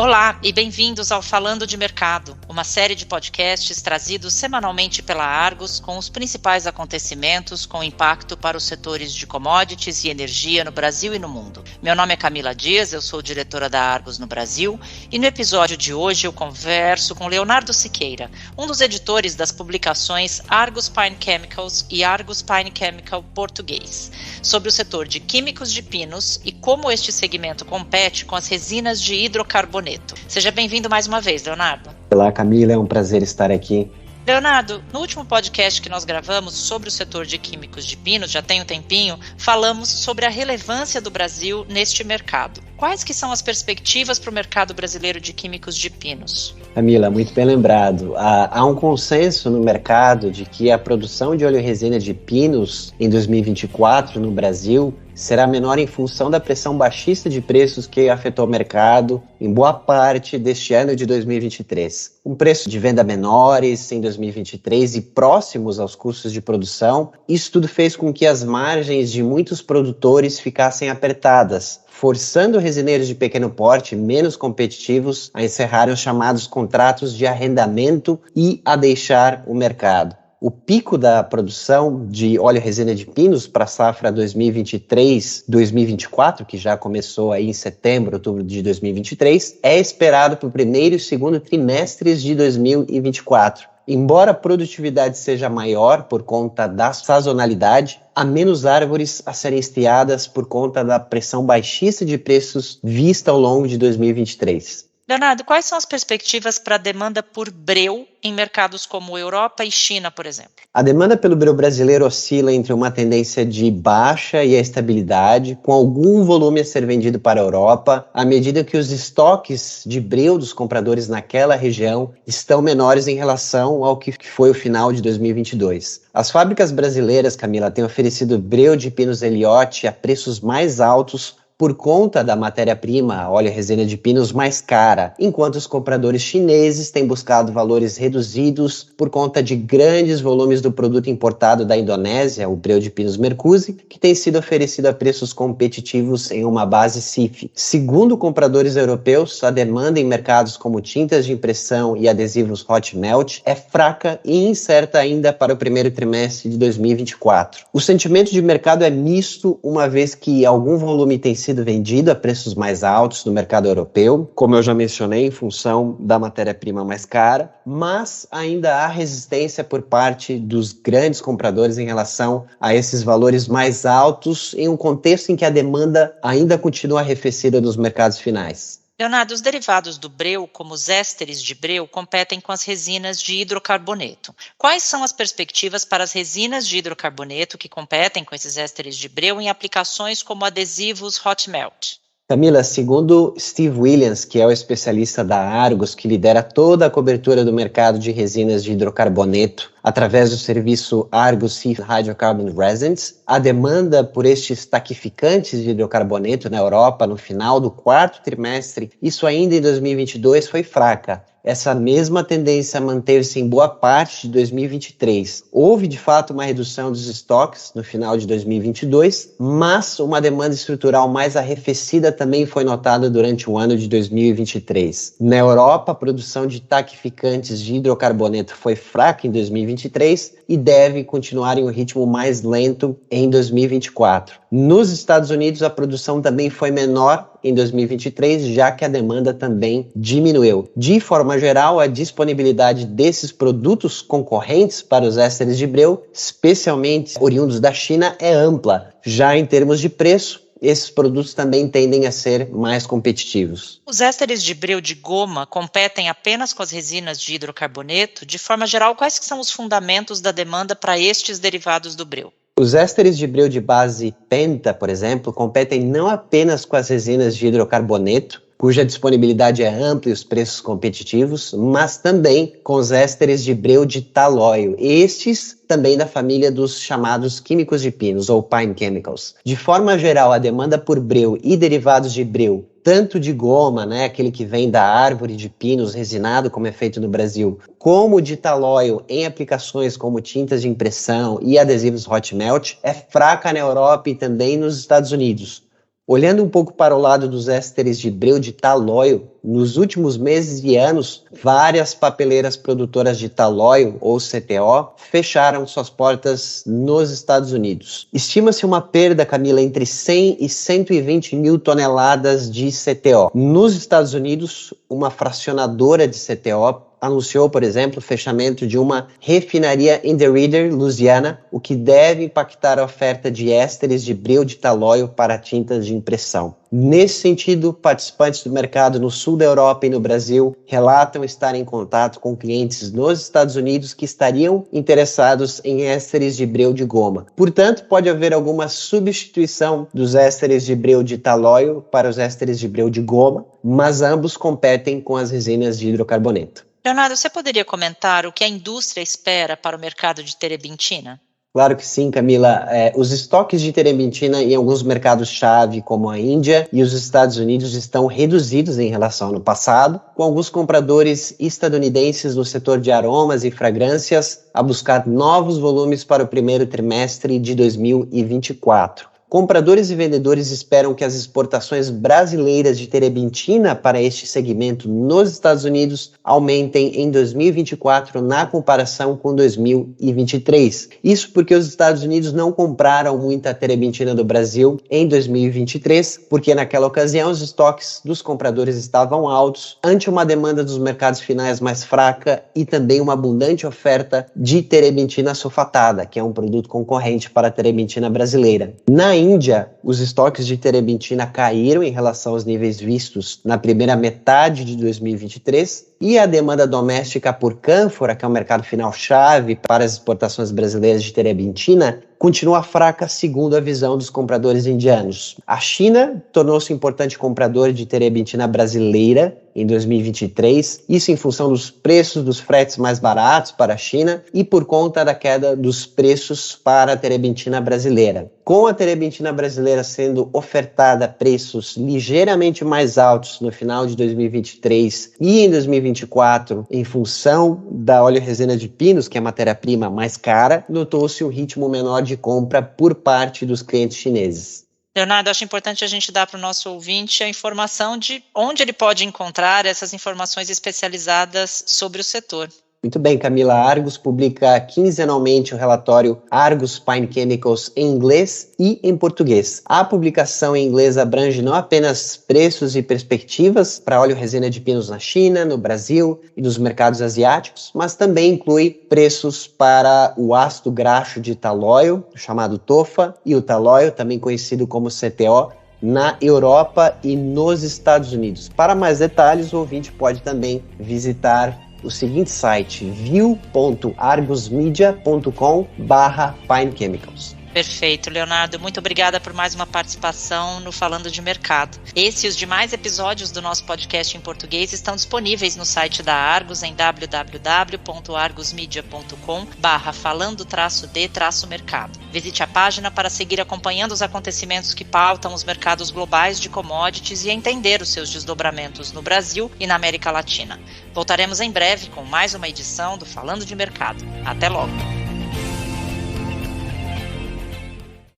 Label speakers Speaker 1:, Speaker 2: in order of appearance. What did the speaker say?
Speaker 1: Olá e bem-vindos ao Falando de Mercado, uma série de podcasts trazidos semanalmente pela Argos com os principais acontecimentos com impacto para os setores de commodities e energia no Brasil e no mundo. Meu nome é Camila Dias, eu sou diretora da Argos no Brasil e no episódio de hoje eu converso com Leonardo Siqueira, um dos editores das publicações Argos Pine Chemicals e Argos Pine Chemical Português, sobre o setor de químicos de pinos e como este segmento compete com as resinas de hidrocarboneto. Seja bem-vindo mais uma vez, Leonardo.
Speaker 2: Olá, Camila, é um prazer estar aqui.
Speaker 1: Leonardo, no último podcast que nós gravamos sobre o setor de químicos de pinos, já tem um tempinho, falamos sobre a relevância do Brasil neste mercado. Quais que são as perspectivas para o mercado brasileiro de químicos de pinos?
Speaker 2: Camila, muito bem lembrado. Há um consenso no mercado de que a produção de óleo resina de pinos em 2024 no Brasil será menor em função da pressão baixista de preços que afetou o mercado em boa parte deste ano de 2023. Um preço de venda menores em 2023 e próximos aos custos de produção, isso tudo fez com que as margens de muitos produtores ficassem apertadas, forçando resineiros de pequeno porte menos competitivos a encerrarem os chamados contratos de arrendamento e a deixar o mercado. O pico da produção de óleo resina de pinos para a safra 2023-2024, que já começou aí em setembro, outubro de 2023, é esperado para o primeiro e segundo trimestres de 2024. Embora a produtividade seja maior por conta da sazonalidade, há menos árvores a serem estiadas por conta da pressão baixista de preços vista ao longo de 2023.
Speaker 1: Leonardo, quais são as perspectivas para a demanda por breu em mercados como Europa e China, por exemplo?
Speaker 2: A demanda pelo breu brasileiro oscila entre uma tendência de baixa e a estabilidade, com algum volume a ser vendido para a Europa, à medida que os estoques de breu dos compradores naquela região estão menores em relação ao que foi o final de 2022. As fábricas brasileiras, Camila, têm oferecido breu de pinos Elliott a preços mais altos por conta da matéria-prima, óleo resina de pinos, mais cara, enquanto os compradores chineses têm buscado valores reduzidos por conta de grandes volumes do produto importado da Indonésia, o breu de pinos Mercusi, que tem sido oferecido a preços competitivos em uma base CIF. Segundo compradores europeus, a demanda em mercados como tintas de impressão e adesivos hot melt é fraca e incerta ainda para o primeiro trimestre de 2024. O sentimento de mercado é misto, uma vez que algum volume tem sido vendido a preços mais altos no mercado europeu, como eu já mencionei, em função da matéria-prima mais cara, mas ainda há resistência por parte dos grandes compradores em relação a esses valores mais altos, em um contexto em que a demanda ainda continua arrefecida nos mercados finais.
Speaker 1: Leonardo, os derivados do breu, como os ésteres de breu, competem com as resinas de hidrocarboneto. Quais são as perspectivas para as resinas de hidrocarboneto que competem com esses ésteres de breu em aplicações como adesivos hot melt?
Speaker 2: Camila, segundo Steve Williams, que é o especialista da Argos, que lidera toda a cobertura do mercado de resinas de hidrocarboneto, através do serviço Argos Sea Hydrocarbon Resins, a demanda por estes taquificantes de hidrocarboneto na Europa no final do quarto trimestre, isso ainda em 2022, foi fraca. Essa mesma tendência manteve-se em boa parte de 2023. Houve, de fato, uma redução dos estoques no final de 2022, mas uma demanda estrutural mais arrefecida também foi notada durante o ano de 2023. Na Europa, a produção de taquificantes de hidrocarboneto foi fraca em 2023 e deve continuar em um ritmo mais lento em 2024. Nos Estados Unidos, a produção também foi menor em 2023, já que a demanda também diminuiu. De forma geral, a disponibilidade desses produtos concorrentes para os ésteres de breu, especialmente oriundos da China, é ampla. Já em termos de preço, esses produtos também tendem a ser mais competitivos.
Speaker 1: Os ésteres de breu de goma competem apenas com as resinas de hidrocarboneto? De forma geral, quais que são os fundamentos da demanda para estes derivados do breu?
Speaker 2: Os ésteres de breu de base penta, por exemplo, competem não apenas com as resinas de hidrocarboneto, cuja disponibilidade é ampla e os preços competitivos, mas também com os ésteres de breu de talóio, estes também da família dos chamados químicos de pinos, ou Pine Chemicals. De forma geral, a demanda por breu e derivados de breu, tanto de goma, né, aquele que vem da árvore de pinos resinado, como é feito no Brasil, como de talóio em aplicações como tintas de impressão e adesivos hot melt, é fraca na Europa e também nos Estados Unidos. Olhando um pouco para o lado dos ésteres de breu de talóio, nos últimos meses e anos, várias papeleiras produtoras de talóio, ou CTO, fecharam suas portas nos Estados Unidos. Estima-se uma perda, Camila, entre 100 e 120 mil toneladas de CTO. Nos Estados Unidos, uma fracionadora de CTO anunciou, por exemplo, o fechamento de uma refinaria em DeRidder, Louisiana, o que deve impactar a oferta de ésteres de breu de talóio para tintas de impressão. Nesse sentido, participantes do mercado no sul da Europa e no Brasil relatam estar em contato com clientes nos Estados Unidos que estariam interessados em ésteres de breu de goma. Portanto, pode haver alguma substituição dos ésteres de breu de talóio para os ésteres de breu de goma, mas ambos competem com as resinas de hidrocarboneto.
Speaker 1: Leonardo, você poderia comentar o que a indústria espera para o mercado de terebintina?
Speaker 2: Claro que sim, Camila. Os estoques de terebintina em alguns mercados-chave, como a Índia e os Estados Unidos, estão reduzidos em relação ao ano passado, com alguns compradores estadunidenses no setor de aromas e fragrâncias a buscar novos volumes para o primeiro trimestre de 2024. Compradores e vendedores esperam que as exportações brasileiras de terebintina para este segmento nos Estados Unidos aumentem em 2024 na comparação com 2023. Isso porque os Estados Unidos não compraram muita terebintina do Brasil em 2023, porque naquela ocasião os estoques dos compradores estavam altos, ante uma demanda dos mercados finais mais fraca e também uma abundante oferta de terebintina sulfatada, que é um produto concorrente para a terebintina brasileira. Na Índia, os estoques de terebintina caíram em relação aos níveis vistos na primeira metade de 2023 e a demanda doméstica por cânfora, que é o mercado final-chave para as exportações brasileiras de terebintina, continua fraca segundo a visão dos compradores indianos. A China tornou-se um importante comprador de terebintina brasileira em 2023, isso em função dos preços dos fretes mais baratos para a China e por conta da queda dos preços para a terebintina brasileira. Com a terebintina brasileira sendo ofertada a preços ligeiramente mais altos no final de 2023 e em 2024, em função da óleo-resina de pinos, que é a matéria-prima mais cara, notou-se um ritmo menor de compra por parte dos clientes chineses.
Speaker 1: Leonardo, acho importante a gente dar para o nosso ouvinte a informação de onde ele pode encontrar essas informações especializadas sobre o setor.
Speaker 2: Muito bem, Camila. A Argus publica quinzenalmente o relatório Argus Pine Chemicals em inglês e em português. A publicação em inglês abrange não apenas preços e perspectivas para óleo-resina de pinos na China, no Brasil e nos mercados asiáticos, mas também inclui preços para o ácido graxo de talóio, chamado TOFA, e o talóio, também conhecido como CTO, na Europa e nos Estados Unidos. Para mais detalhes, o ouvinte pode também visitar o seguinte site, view.argusmedia.com/finechemicals.
Speaker 1: Perfeito, Leonardo. Muito obrigada por mais uma participação no Falando de Mercado. Esse e os demais episódios do nosso podcast em português estão disponíveis no site da Argus em www.argusmedia.com/falando-de-mercado. Visite a página para seguir acompanhando os acontecimentos que pautam os mercados globais de commodities e entender os seus desdobramentos no Brasil e na América Latina. Voltaremos em breve com mais uma edição do Falando de Mercado. Até logo!